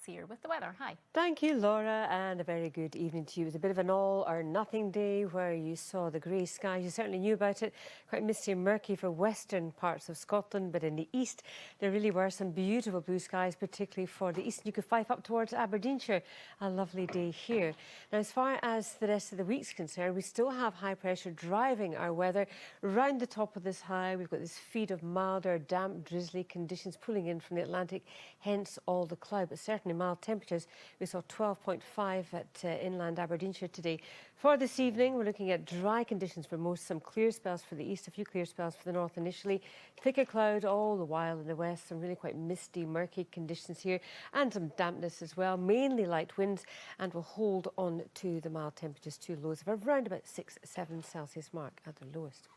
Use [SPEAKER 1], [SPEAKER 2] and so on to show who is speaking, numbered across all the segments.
[SPEAKER 1] here with the weather. Hi.
[SPEAKER 2] Thank you, Laura, and a very good evening to you. It was a bit of an all or nothing day where you saw the grey skies. You certainly knew about it. Quite misty and murky for western parts of Scotland, but in the east there really were some beautiful blue skies, particularly for the east. You could fife up towards Aberdeenshire. A lovely day here. Now, as far as the rest of the week's concerned, we still have high pressure driving our weather. Round the top of this high, we've got this feed of milder, damp, drizzly conditions pulling in from the Atlantic, hence all the cloud, but certainly mild temperatures. We saw 12.5 at inland Aberdeenshire today. For this evening, we're looking at dry conditions for most, some clear spells for the east, a few clear spells for the north initially, thicker cloud all the while in the west, some really quite misty, murky conditions here, and some dampness as well, mainly light winds, and we'll hold on to the mild temperatures to lows of around about 6-7 Celsius mark at the lowest.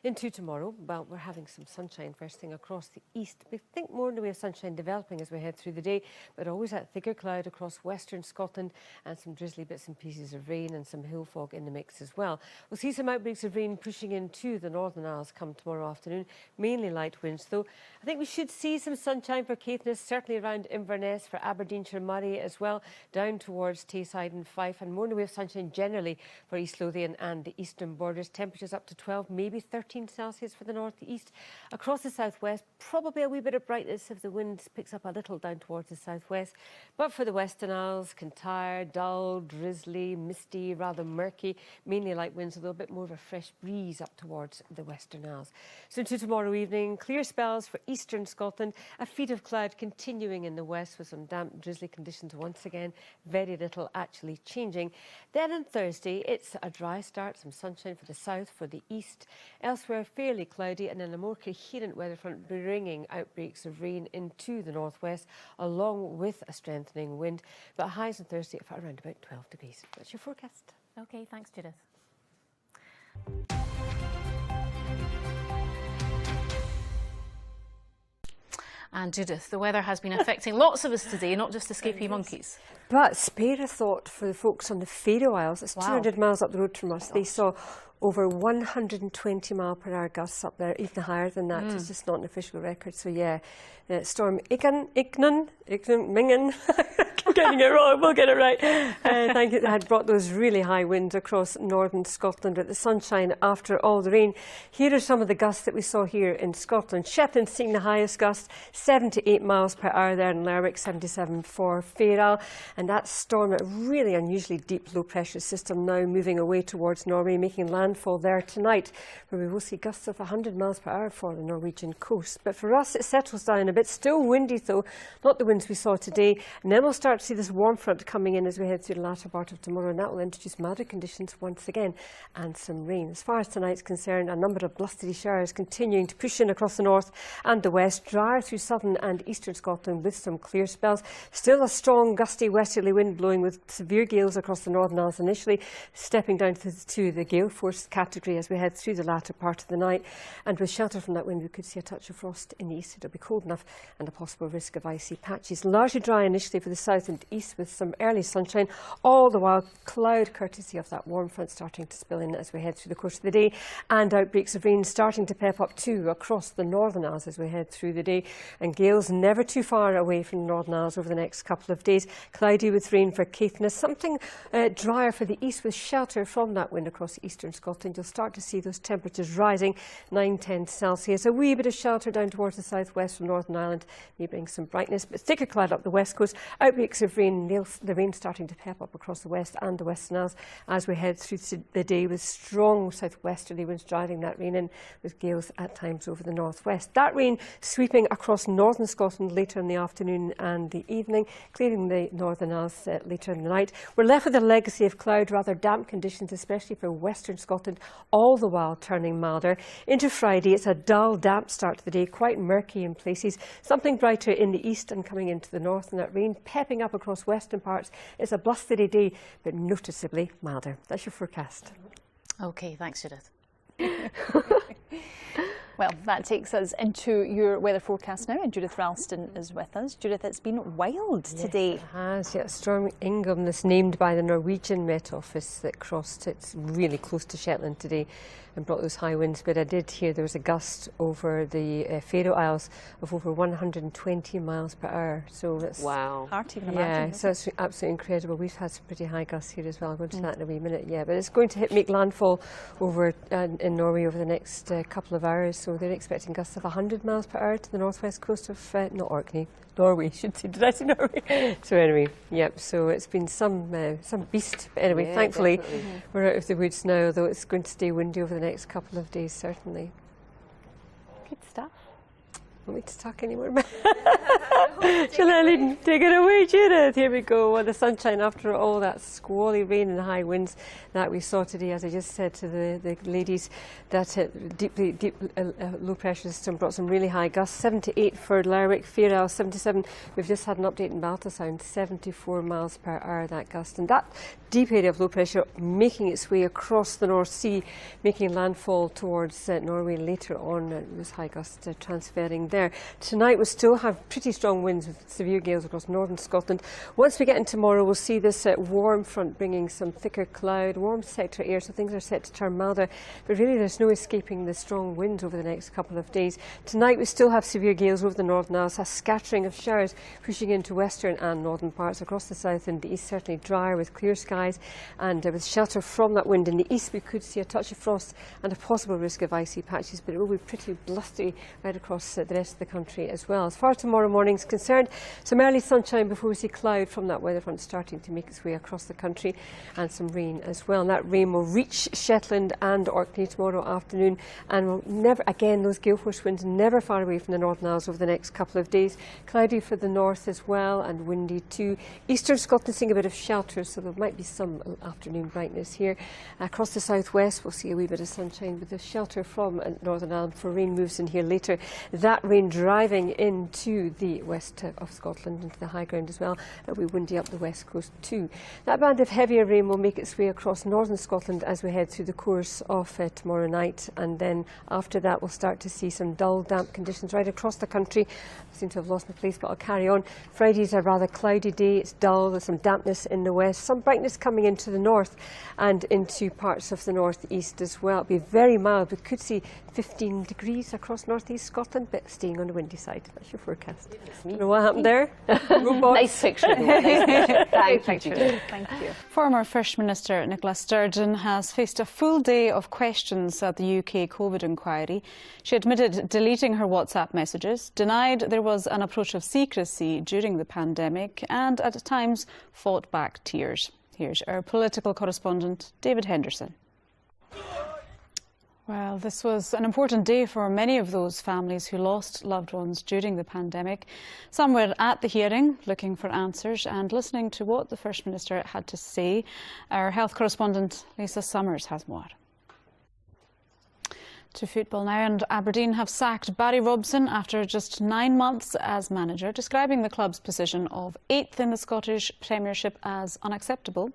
[SPEAKER 2] Into tomorrow, well, we're having some sunshine first thing across the east. We think more in the way of sunshine developing as we head through the day, but always that thicker cloud across western Scotland and some drizzly bits and pieces of rain and some hill fog in the mix as well. We'll see some outbreaks of rain pushing into the Northern Isles come tomorrow afternoon, mainly light winds though. I think we should see some sunshine for Caithness, certainly around Inverness, for Aberdeenshire, Murray as well, down towards Tayside and Fife, and more in the way of sunshine generally for East Lothian and the eastern borders. Temperatures up to 12, maybe 13 Celsius for the northeast. Across the southwest, probably a wee bit of brightness if the wind picks up a little down towards the southwest. But for the Western Isles, Kintyre, dull, drizzly, misty, rather murky, mainly light winds, a little bit more of a fresh breeze up towards the Western Isles. So into tomorrow evening, clear spells for eastern Scotland, a feed of cloud continuing in the west with some damp, drizzly conditions once again, very little actually changing. Then on Thursday, it's a dry start, some sunshine for the south, for the east. Elsewhere, fairly cloudy, and then a more coherent weather front bringing outbreaks of rain into the northwest, along with a strengthening wind. But highs on Thursday at around about 12 degrees. That's your forecast.
[SPEAKER 1] OK, thanks, Judith. And Judith, the weather has been affecting lots of us today, not just escapee monkeys.
[SPEAKER 2] But spare a thought for the folks on the Faroe Isles. It's 200 miles up the road from us. They saw over 120 mile per hour gusts up there, even higher than that. It's just not an official record. So yeah, storm Mingen. Getting it wrong, we'll get it right. Thank you. It had brought those really high winds across northern Scotland with the sunshine after all the rain. Here are some of the gusts that we saw here in Scotland. Shetland seeing the highest gust, 78 miles per hour there in Lerwick, 77 for Faroe Isle. And that storm, a really unusually deep low pressure system now moving away towards Norway, making landfall there tonight, where we will see gusts of 100 miles per hour for the Norwegian coast. But for us, it settles down a bit. Still windy though, not the winds we saw today. And then we'll start to see this warm front coming in as we head through the latter part of tomorrow, and that will introduce milder conditions once again and some rain. As far as tonight's concerned, a number of blustery showers continuing to push in across the north and the west, drier through southern and eastern Scotland with some clear spells. Still a strong gusty westerly wind blowing with severe gales across the Northern Isles initially, stepping down to the gale force category as we head through the latter part of the night. And with shelter from that wind, we could see a touch of frost in the east. It'll be cold enough and a possible risk of icy patches. Largely dry initially for the south and east with some early sunshine, all the while cloud courtesy of that warm front starting to spill in as we head through the course of the day, and outbreaks of rain starting to pep up too across the Northern Isles as we head through the day, and gales never too far away from the Northern Isles over the next couple of days. Cloudy with rain for Caithness, something drier for the east with shelter from that wind across eastern Scotland. You'll start to see those temperatures rising 9-10 Celsius. A wee bit of shelter down towards the southwest from Northern Ireland may bring some brightness, but thicker cloud up the west coast. Outbreaks of rain, the rain starting to pep up across the west and the Western Isles as we head through the day, with strong southwesterly winds driving that rain in, with gales at times over the northwest. That rain sweeping across northern Scotland later in the afternoon and the evening, clearing the Northern Isles later in the night. We're left with a legacy of cloud, rather damp conditions, especially for western Scotland, all the while turning milder. Into Friday, it's a dull, damp start to the day, quite murky in places, something brighter in the east and coming into the north, and that rain pepping up across western parts. It's a blustery day, but noticeably milder. That's your forecast.
[SPEAKER 1] OK, thanks, Judith.
[SPEAKER 3] Well, that takes us into your weather forecast now, and Judith Ralston is with us. Judith, it's been wild today.
[SPEAKER 2] It has, yeah. Storm Ingham, that's named by the Norwegian Met Office, that crossed it really close to Shetland today and brought those high winds. But I did hear there was a gust over the Faroe Isles of over 120 miles per hour. So that's
[SPEAKER 3] Hard to even imagine.
[SPEAKER 2] Yeah, so it's absolutely incredible. We've had some pretty high gusts here as well. I'll go into that in a wee minute. Yeah, but it's going to make landfall over in Norway over the next couple of hours. So they're expecting gusts of 100 miles per hour to the northwest coast of not Orkney, Norway, should say. Did I say Norway? So anyway, yep. So it's been some beast. But anyway,
[SPEAKER 4] Yeah,
[SPEAKER 2] thankfully
[SPEAKER 4] definitely.
[SPEAKER 2] we're out of the woods now. Though it's going to stay windy over the next couple of days, certainly.
[SPEAKER 3] Good stuff.
[SPEAKER 2] Want me to talk anymore? Shall I take it away, Judith? Here we go. Well, the sunshine after all that squally rain and high winds that we saw today. As I just said to the ladies, that deep low pressure system brought some really high gusts. 78 for Lerwick, Faroe Isles 77. We've just had an update in Baltasound, 74 miles per hour that gust. And that deep area of low pressure making its way across the North Sea, making landfall towards Norway later on. Those high gusts transferring there. Tonight we still have pretty strong winds with severe gales across northern Scotland. Once we get in tomorrow, we'll see this warm front bringing some thicker cloud, warm sector air, so things are set to turn milder. But really there's no escaping the strong winds over the next couple of days. Tonight we still have severe gales over the Northern Isles, a scattering of showers pushing into western and northern parts across the south and the east. Certainly drier with clear skies and with shelter from that wind. In the east we could see a touch of frost and a possible risk of icy patches, but it will be pretty blustery right across the rest of the country as well. As far as tomorrow morning is concerned, some early sunshine before we see cloud from that weather front starting to make its way across the country, and some rain as well. And that rain will reach Shetland and Orkney tomorrow afternoon, and will never, again, those gale force winds never far away from the Northern Isles over the next couple of days. Cloudy for the north as well, and windy too. Eastern Scotland seeing a bit of shelter, so there might be some afternoon brightness here. Across the southwest we'll see a wee bit of sunshine with the shelter from Northern Ireland for rain moves in here later. That rain driving into the west of Scotland, into the high ground as well. It'll be windy up the west coast too. That band of heavier rain will make its way across northern Scotland as we head through the course of tomorrow night, and then after that we'll start to see some dull, damp conditions right across the country. I seem to have lost my place, but I'll carry on. Friday's a rather cloudy day. It's dull. There's some dampness in the west, some brightness coming into the north and into parts of the northeast as well. It'll be very mild. We could see 15 degrees across northeast Scotland, but staying on the windy side. That's your forecast. You know what happened there?
[SPEAKER 4] Nice picture. Thank you, Judith.
[SPEAKER 3] Thank you.
[SPEAKER 5] Former First Minister Nicola Sturgeon has faced a full day of questions at the UK COVID inquiry. She admitted deleting her WhatsApp messages, denied there was an approach of secrecy during the pandemic, and at times fought back tears. Here's our political correspondent, David Henderson. Well, this was an important day for many of those families who lost loved ones during the pandemic. Some were at the hearing looking for answers and listening to what the First Minister had to say. Our health correspondent Lisa Summers has more. To football now, and Aberdeen have sacked Barry Robson after just 9 months as manager, describing the club's position of 8th in the Scottish Premiership as unacceptable.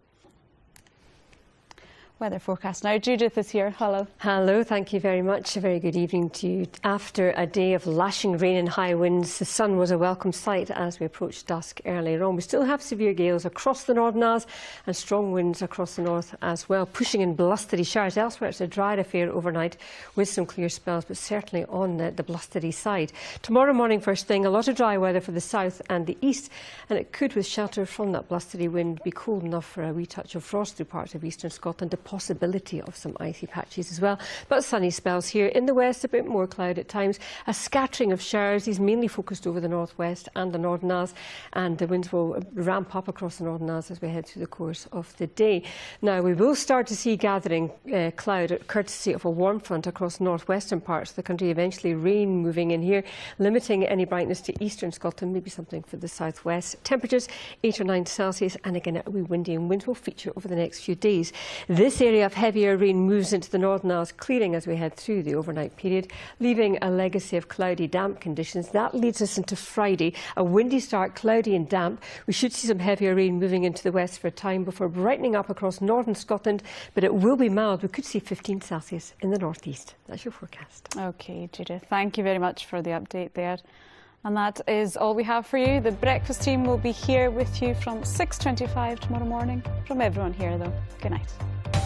[SPEAKER 5] Weather forecast now. Judith is here. Hello.
[SPEAKER 2] Hello, thank you very much. A very good evening to you. After a day of lashing rain and high winds, the sun was a welcome sight as we approached dusk earlier on. We still have severe gales across the Northern Isles and strong winds across the north as well, pushing in blustery showers. Elsewhere it's a drier affair overnight with some clear spells, but certainly on the blustery side. Tomorrow morning, first thing, a lot of dry weather for the south and the east, and it could, with shelter from that blustery wind, be cold enough for a wee touch of frost through parts of eastern Scotland. Possibility of some icy patches as well, but sunny spells here. In the west, a bit more cloud at times, a scattering of showers. These mainly focused over the northwest and the Northern Isles, and the winds will ramp up across the Northern Isles as we head through the course of the day. Now we will start to see gathering cloud courtesy of a warm front across northwestern parts of the country, eventually rain moving in here, limiting any brightness to eastern Scotland, maybe something for the southwest. Temperatures 8 or 9 Celsius, and again a wee windy, and winds will feature over the next few days. This This area of heavier rain moves into the Northern Isles, clearing as we head through the overnight period, leaving a legacy of cloudy, damp conditions. That leads us into Friday, a windy start, cloudy and damp. We should see some heavier rain moving into the west for a time before brightening up across northern Scotland, but it will be mild. We could see 15 Celsius in the northeast. That's your forecast.
[SPEAKER 5] OK, Judith, thank you very much for the update there. And that is all we have for you. The breakfast team will be here with you from 6:25 tomorrow morning. From everyone here, though, good night.